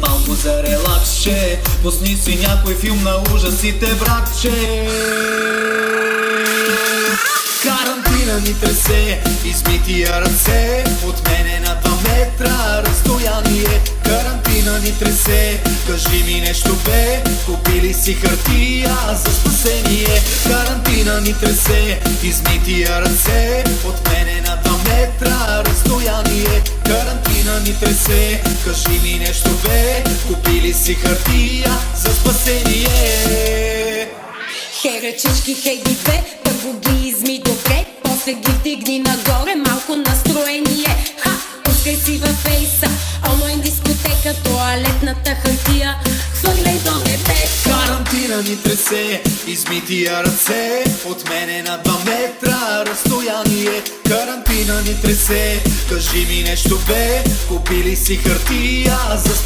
Малко за релаксче, пусни си някой филм на ужасите, братче. Карантина ни тресе, изми тия ръце, от мене на 2 метра разстояние. Карантина ни тресе, кажи ми нещо бе, купили си хартия за спасение. Карантина ни тресе, изми тия ръце, от мене на 2 метра разстояние. Карантина ни тресе, кажи ми нещо бе, купили си хартия за спасение. Хей ръчички, хей гибе, първо ги изми добре, после ги вдигни нагоре, малко настроение. Ха, пускай си във фейса, онлайн дискотека, тоалетната хартия, хвърляй до небе. Карантина ни тресе, изми тия ръце, от мене на 2 метра разстояние. Карантина ни тресе, кажи ми нещо бе, купили си хартия за спасение.